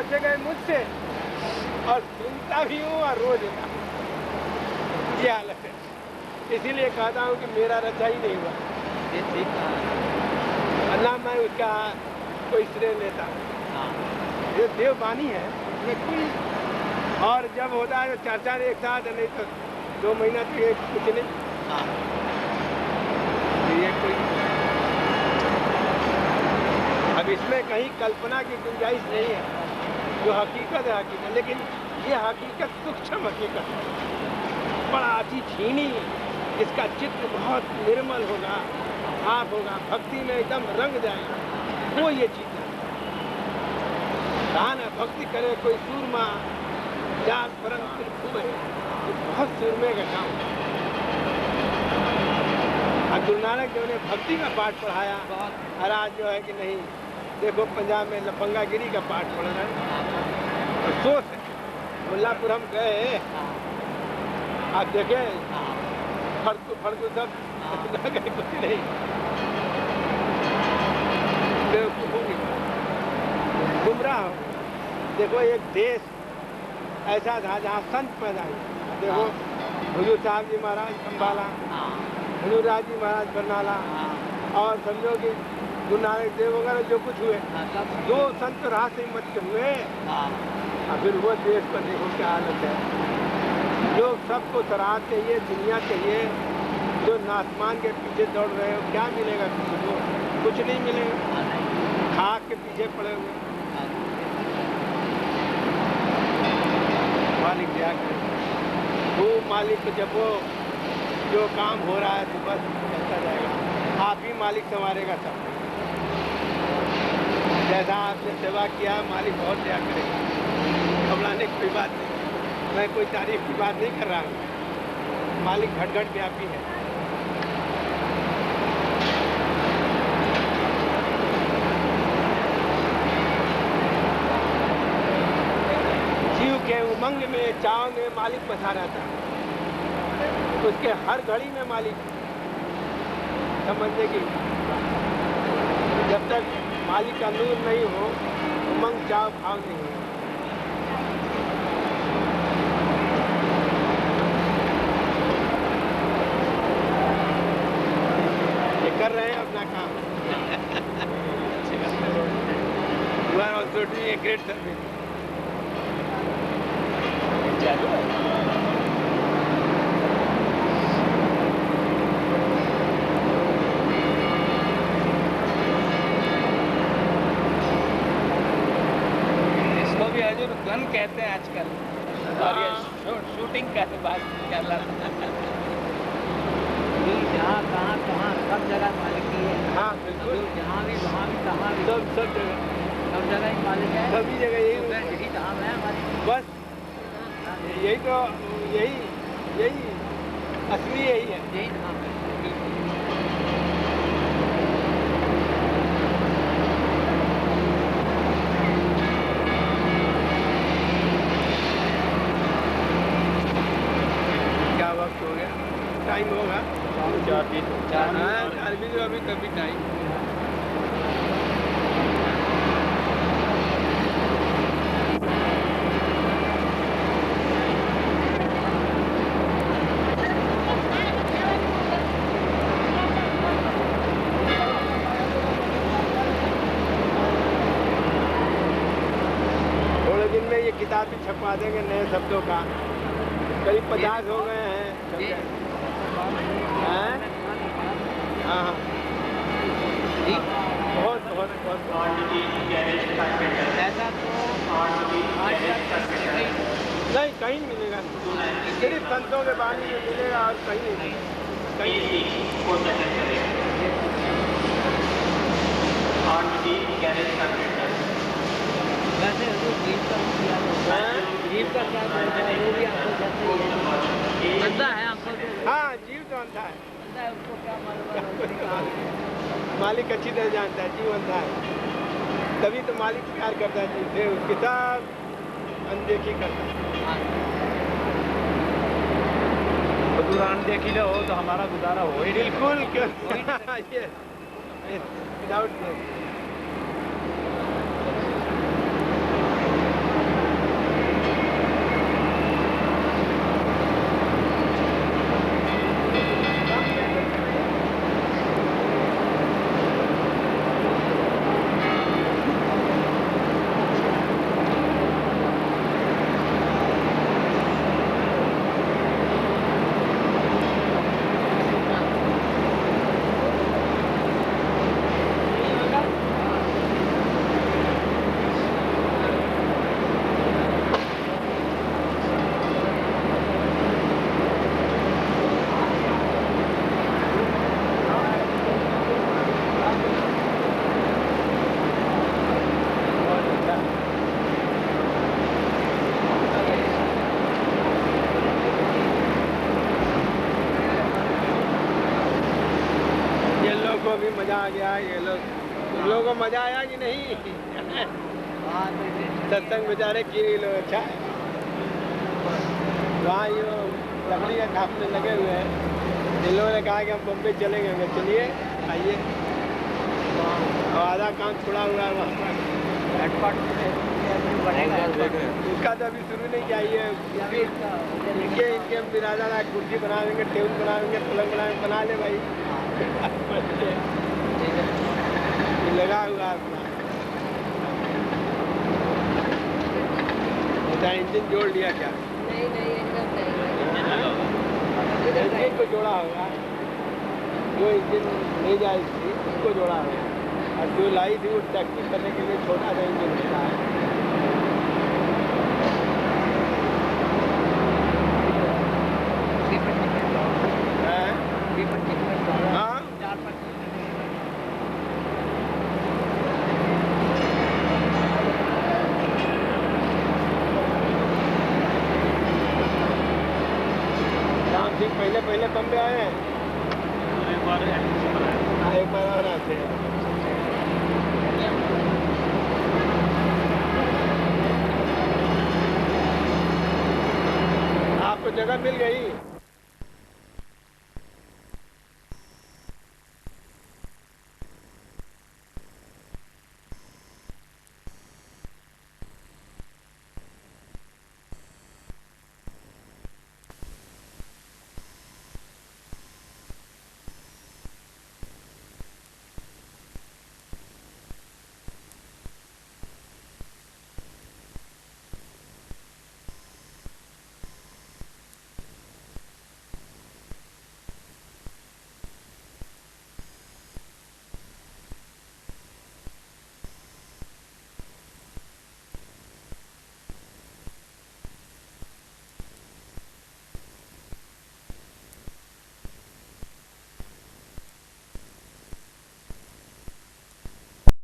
पूछे गए मुझसे और सुनता भी हूँ और रो देता हूँ। ये हालत है, इसीलिए कहता हूँ कि मेरा रचा ही नहीं हुआ। ये ठीक कहा। अल्लाह मैं उसका कोई श्रेय लेता हूँ। ये देववाणी है, ये कोई और जब होता है तो 4-4 एक साथ, नहीं तो 2 महीना तक ये कुछ नहीं। ये कोई अब इसमें कहीं कल्पना की गुंजाइश नहीं है। जो हकीकत है हकीकत, लेकिन ये हकीकत सूक्ष्म हकीकत है, बड़ा अति छीनी। इसका चित्र बहुत निर्मल होगा, साफ होगा, भक्ति में एकदम रंग जाएगा, वो ये चीज है। कहा ना, भक्ति करे कोई सूरमा जाग परंतु खूब है, ये बहुत सूरमे का काम है। गुरु नानक देव ने भक्ति का पाठ पढ़ाया, और आज जो है कि नहीं, देखो पंजाब में लफंगागिरी का पाठ पढ़ रहे हैं। और सोच है, मुल्लापुर हम गए, आप देखे फड़कू सब गए, कुछ नहीं, गुमराह हो। देखो एक देश ऐसा था जहाँ संत पैदा हुए। देखो हुजूर साहब जी महाराज अम्बाला, हुजूर राज जी महाराज बरनाला, और समझो कि गुरु नानक देव वगैरह जो कुछ हुए, जो संत राह से मत हुए, और फिर वो देश पर देखो क्या हालत है। जो सबको सराहत चाहिए, दुनिया चाहिए, जो आसमान के पीछे दौड़ रहे हो, क्या मिलेगा किसी को? कुछ नहीं मिलेगा, खाक के पीछे पड़े हुए। मालिक क्या करे, वो मालिक को जब वो जो काम हो रहा है तो बस चलता जाएगा, आप ही मालिक संवारेगा सब। जैसा आपने सेवा किया, मालिक बहुत दया करेगा, घबराने की कोई बात नहीं। मैं कोई तारीफ की बात नहीं कर रहा हूँ, मालिक घट घट व्यापी है। जीव के उमंग में, चाव में मालिक बसा रहता है, उसके हर घड़ी में मालिक। समझने की जब तक मालिक का नूर नहीं हो, उमंग चाव भाव नहीं हो। ये कर रहे हैं अपना काम। You are also doing a great service. चालू है। गन कहते हैं आजकल, और ये शूटिंग का बात चल रहा है। जहाँ कहाँ सब जगह मालिक ही है। हाँ बिल्कुल, जहाँ भी वहाँ भी कहाँ भी सब जगह ही मालिक है। सभी जगह यही धाम है हमारी। बस यही तो यही असली यही है, यही धाम है। टाइम होगा 4 भी, अभी कभी टाइम। थोड़े दिन में ये किताब भी छपवा देंगे नए शब्दों का, करीब 50 हो गए हैं। हाँ बहुत बहुत बहुत ऐसा तो नहीं कहीं मिलेगा, सिर्फ संतों के बाणी में मिलेगा और कहीं नहीं, कहीं वैसे जीव का क्या अंधा है आपको? हाँ जीव तो अंधा है, उसको क्या मालूम? मालिक अच्छी तरह जानता है जीव अंधा है, तभी तो मालिक प्यार करता है जीव से, उसकी सब अनदेखी करता है। तो अनदेखी न हो तो हमारा गुजारा हो ही बिल्कुल क्यों विदाउट आ गया ये लोग। तुम लोगों को मजा आया कि नहीं? हाँ तो सत्संग बेचारे की लोग अच्छा है। वहाँ ये लकड़ी का काटने लगे हुए हैं। इन लोगों ने कहा कि हम बम्बई चलेंगे। मैं चलिए आइए। और आधा काम छोड़ा हुआ है वहाँ पर। बनेगा उसका तो अभी शुरू नहीं किया। ये इनके बिरादर आए कुर्सी बना देंगे, टेबल बना देंगे, पलंग बना ले भाई। लगा हुआ अपना इंजन जोड़ लिया क्या? नहीं इंजन को जोड़ा होगा। जो इंजन नहीं जाए उसको जोड़ा होगा। और जो लाई थी वो टैक्सी करने के लिए छोटा सा इंजन होता है। हाँ ठीक पहले बम्बे आए हैं। एक बार और आते हैं। आपको जगह मिल गई?